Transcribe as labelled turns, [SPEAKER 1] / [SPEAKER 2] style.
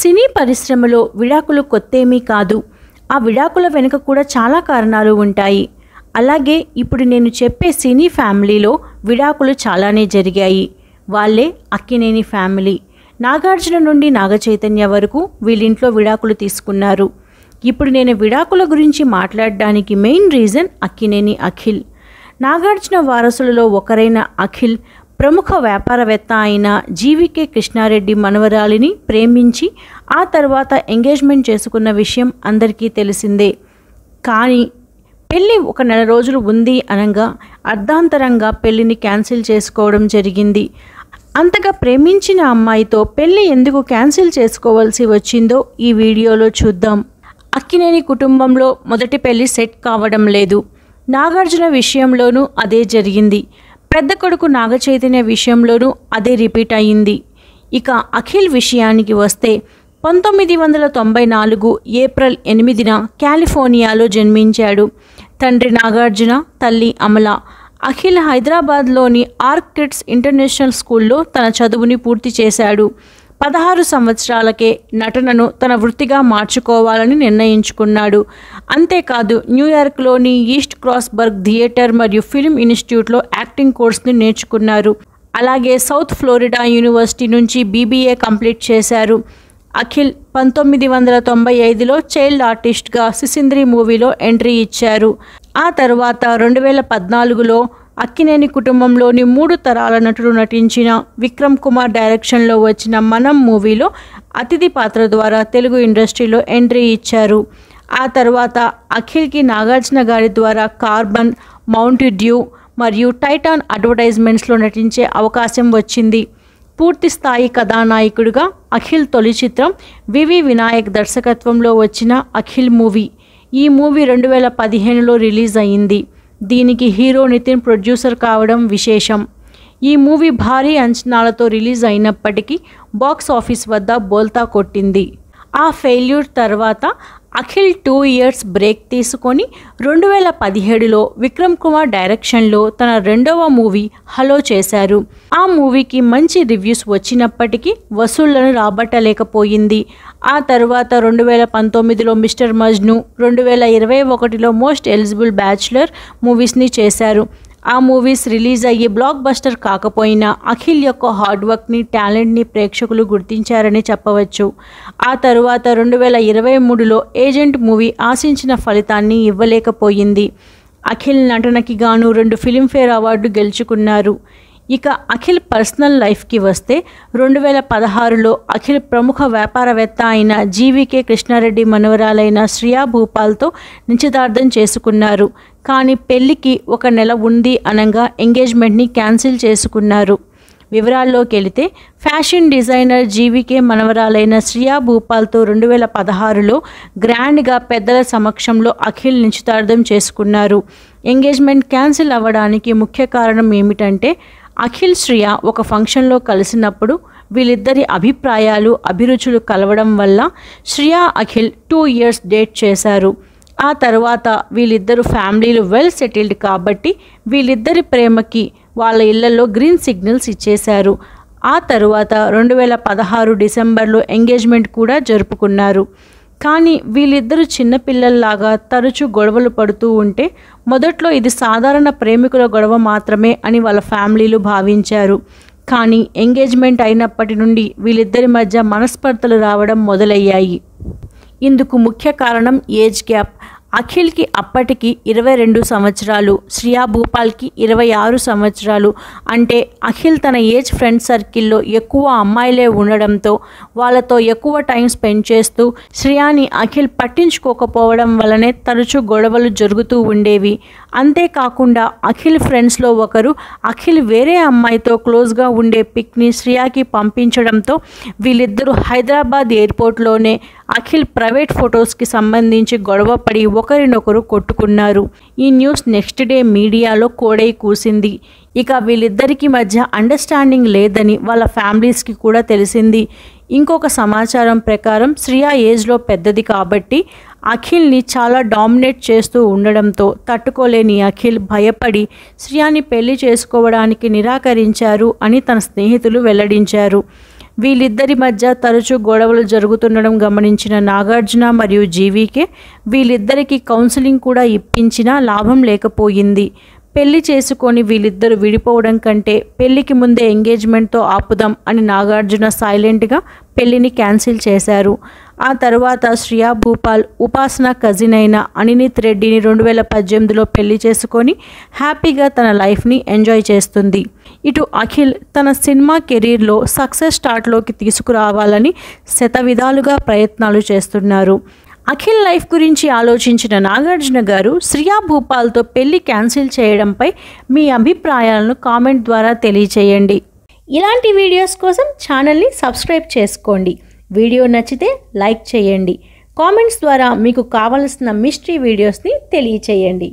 [SPEAKER 1] సినీ పరిశ్రమలో విడాకులు కొత్తేమీ కాదు. ఆ విడాకుల వెనుక కూడా చాలా కారణాలు ఉంటాయి. అలాగే ఇప్పుడు నేను చెప్పే సినీ ఫ్యామిలీలో విడాకులు చాలానే జరిగాయి. వాళ్ళే అక్కినేని ఫ్యామిలీ. నాగార్జున నుండి నాగచైతన్య వరకు వీళ్ళింట్లో విడాకులు తీసుకున్నారు. ఇప్పుడు నేను విడాకుల గురించి మాట్లాడడానికి మెయిన్ రీజన్ అక్కినేని అఖిల్. నాగార్జున వారసులలో ఒకరైన అఖిల్ ప్రముఖ వ్యాపారవేత్త అయిన జీవికే కృష్ణారెడ్డి మనవరాలిని ప్రేమించి ఆ తర్వాత ఎంగేజ్మెంట్ చేసుకున్న విషయం అందరికీ తెలిసిందే. కానీ పెళ్ళి ఒక నెల రోజులు ఉంది అనగా అర్ధాంతరంగా పెళ్ళిని క్యాన్సిల్ చేసుకోవడం జరిగింది. అంతగా ప్రేమించిన అమ్మాయితో పెళ్ళి ఎందుకు క్యాన్సిల్ చేసుకోవాల్సి వచ్చిందో ఈ వీడియోలో చూద్దాం. అక్కినేని కుటుంబంలో మొదటి పెళ్ళి సెట్ కావడం లేదు. నాగార్జున విషయంలోనూ అదే జరిగింది. పెద్ద కొడుకు నాగచైతన్య విషయంలోనూ అదే రిపీట్ అయ్యింది. ఇక అఖిల్ విషయానికి వస్తే 1994 ఏప్రిల్ 8న కాలిఫోర్నియాలో జన్మించాడు. తండ్రి నాగార్జున, తల్లి అమల. అఖిల్ హైదరాబాద్లోని ఆర్కిడ్స్ ఇంటర్నేషనల్ స్కూల్లో తన చదువుని పూర్తి చేశాడు. 16 సంవత్సరాలకే నటనను తన వృత్తిగా మార్చుకోవాలని నిర్ణయించుకున్నాడు. అంతేకాదు న్యూయార్క్లోని ఈస్ట్ క్రాస్బర్గ్ థియేటర్ మరియు ఫిల్మ్ ఇన్స్టిట్యూట్లో యాక్టింగ్ కోర్సుని నేర్చుకున్నారు. అలాగే సౌత్ ఫ్లోరిడా యూనివర్సిటీ నుంచి BBA కంప్లీట్ చేశారు. అఖిల్ 1995లో చైల్డ్ ఆర్టిస్ట్గా సిసింద్రి మూవీలో ఎంట్రీ ఇచ్చారు. ఆ తర్వాత 2014లో అక్కినేని కుటుంబంలోని 3 తరాల నటుడు నటించిన విక్రమ్ కుమార్ డైరెక్షన్లో వచ్చిన మనం మూవీలో అతిథి పాత్ర ద్వారా తెలుగు ఇండస్ట్రీలో ఎంట్రీ ఇచ్చారు. ఆ తర్వాత అఖిల్కి నాగార్జున గారి ద్వారా కార్బన్, మౌంటైన్ డ్యూ మరియు టైటాన్ అడ్వర్టైజ్మెంట్స్లో నటించే అవకాశం వచ్చింది. పూర్తి స్థాయి కథానాయకుడిగా అఖిల్ తొలి చిత్రం వివి వినాయక్ దర్శకత్వంలో వచ్చిన అఖిల్ మూవీ. ఈ మూవీ 2015లో రిలీజ్ అయింది. దీనికి హీరో నితిన్ ప్రొడ్యూసర్ కావడం విశేషం. ఈ మూవీ భారీ అంచనాలతో రిలీజ్ అయినప్పటికీ బాక్స్ ఆఫీస్ వద్ద బోల్తా కొట్టింది. ఆ ఫెయిల్యూర్ తర్వాత అఖిల్ 2 ఇయర్స్ బ్రేక్ తీసుకొని 2017లో విక్రమ్ కుమార్ డైరెక్షన్లో తన రెండవ మూవీ హలో చేశారు. ఆ మూవీకి మంచి రివ్యూస్ వచ్చినప్పటికీ వసూళ్లను రాబట్టలేకపోయింది. ఆ తర్వాత 2019లో మిస్టర్ మజ్ను, 2021లో మోస్ట్ ఎలిజిబుల్ బ్యాచులర్ మూవీస్ని చేశారు. ఆ మూవీస్ రిలీజ్ అయ్యి బ్లాక్ బస్టర్ కాకపోయినా అఖిల్ యొక్క హార్డ్ వర్క్ని, టాలెంట్ని ప్రేక్షకులు గుర్తించారని చెప్పవచ్చు. ఆ తరువాత 2023లో ఏజెంట్ మూవీ ఆశించిన ఫలితాన్ని ఇవ్వలేకపోయింది. అఖిల్ నటనకి గాను 2 ఫిలింఫేర్ అవార్డు గెలుచుకున్నారు. ఇక అఖిల్ పర్సనల్ లైఫ్కి వస్తే 2016లో అఖిల్ ప్రముఖ వ్యాపారవేత్త అయిన జీవికే కృష్ణారెడ్డి మనవరాలైన శ్రియా భూపాల్తో నిశ్చితార్థం చేసుకున్నారు. కానీ పెళ్లికి 1 నెల ఉంది అనగా ఎంగేజ్మెంట్ని క్యాన్సిల్ చేసుకున్నారు. వివరాల్లోకి వెళితే ఫ్యాషన్ డిజైనర్ జీవికే మనవరాలైన శ్రియా భూపాల్తో 2016లో గ్రాండ్గా పెద్దల సమక్షంలో అఖిల్ నిశ్చితార్థం చేసుకున్నారు. ఎంగేజ్మెంట్ క్యాన్సిల్ అవ్వడానికి ముఖ్య కారణం ఏమిటంటే అఖిల్, శ్రియా ఒక ఫంక్షన్లో కలిసినప్పుడు వీళ్ళిద్దరి అభిప్రాయాలు, అభిరుచులు కలవడం వల్ల శ్రియా, అఖిల్ 2 ఇయర్స్ డేట్ చేశారు. ఆ తర్వాత వీళ్ళిద్దరు ఫ్యామిలీలు వెల్ సెటిల్డ్ కాబట్టి వీళ్ళిద్దరి ప్రేమకి వాళ్ళ ఇళ్లలో గ్రీన్ సిగ్నల్స్ ఇచ్చేశారు. ఆ తరువాత 2016 డిసెంబర్లో ఎంగేజ్మెంట్ కూడా జరుపుకున్నారు. కానీ వీళ్ళిద్దరూ చిన్నపిల్లల్లాగా తరచూ గొడవలు పడుతూ ఉంటే మొదట్లో ఇది సాధారణ ప్రేమికుల గొడవ మాత్రమే అని వాళ్ళ ఫ్యామిలీలు భావించారు. కానీ ఎంగేజ్మెంట్ అయినప్పటి నుండి వీళ్ళిద్దరి మధ్య మనస్పర్ధలు రావడం మొదలయ్యాయి. ఇందుకు ముఖ్య కారణం ఏజ్ గ్యాప్. అఖిల్కి అప్పటికి 22 సంవత్సరాలు, శ్రియా భూపాల్కి 26 సంవత్సరాలు. అంటే అఖిల్ తన ఏజ్ ఫ్రెండ్ సర్కిల్లో ఎక్కువ అమ్మాయిలే ఉండడంతో వాళ్ళతో ఎక్కువ టైం స్పెండ్ చేస్తూ శ్రియాని అఖిల్ పట్టించుకోకపోవడం వల్లనే తరచూ గొడవలు జరుగుతూ ఉండేవి. అంతేకాకుండా అఖిల్ ఫ్రెండ్స్లో ఒకరు అఖిల్ వేరే అమ్మాయితో క్లోజ్గా ఉండే పిక్ని శ్రియాకి పంపించడంతో వీళ్ళిద్దరూ హైదరాబాద్ ఎయిర్పోర్ట్లోనే అఖిల్ ప్రైవేట్ ఫొటోస్కి సంబంధించి గొడవపడి ఒకరినొకరు కొట్టుకున్నారు. ఈ న్యూస్ నెక్స్ట్ డే మీడియాలో కోడై కూసింది. ఇక వీళ్ళిద్దరికి మధ్య అండర్స్టాండింగ్ లేదని వాళ్ళ ఫ్యామిలీస్కి కూడా తెలిసింది. ఇంకొక సమాచారం ప్రకారం శ్రియా ఏజ్లో పెద్దది కాబట్టి అఖిల్ని చాలా డామినేట్ చేస్తూ ఉండడంతో తట్టుకోలేని అఖిల్ భయపడి శ్రియాని పెళ్లి చేసుకోవడానికి నిరాకరించారు అని తన స్నేహితులు వెల్లడించారు. వీళ్ళిద్దరి మధ్య తరచూ గొడవలు జరుగుతుండడం గమనించిన నాగార్జున మరియు జీవీకే వీళ్ళిద్దరికీ కౌన్సిలింగ్ కూడా ఇప్పించినా లాభం లేకపోయింది. పెళ్లి చేసుకొని వీళ్ళిద్దరూ విడిపోవడం కంటే పెళ్లికి ముందే ఎంగేజ్మెంట్తో ఆపుదాం అని నాగార్జున సైలెంట్గా పెళ్లిని క్యాన్సిల్ చేశారు. ఆ తర్వాత శ్రియా భూపాల్ ఉపాసన కజిన్ అయిన అనినిత్ రెడ్డిని 2018లో పెళ్లి చేసుకొని హ్యాపీగా తన లైఫ్ని ఎంజాయ్ చేస్తుంది. ఇటు అఖిల్ తన సినిమా కెరీర్లో సక్సెస్ స్టార్ట్లోకి తీసుకురావాలని శతవిధాలుగా ప్రయత్నాలు చేస్తున్నారు. అఖిల్ లైఫ్ గురించి ఆలోచించిన నాగార్జున గారు శ్రియా భూపాల్తో పెళ్లి క్యాన్సిల్ చేయడంపై మీ అభిప్రాయాలను కామెంట్ ద్వారా తెలియచేయండి. ఇలాంటి వీడియోస్ కోసం ఛానల్ని సబ్స్క్రైబ్ చేసుకోండి. వీడియో నచ్చితే లైక్ చేయండి. కామెంట్స్ ద్వారా మీకు కావలసిన మిస్టరీ వీడియోస్ని తెలియచేయండి.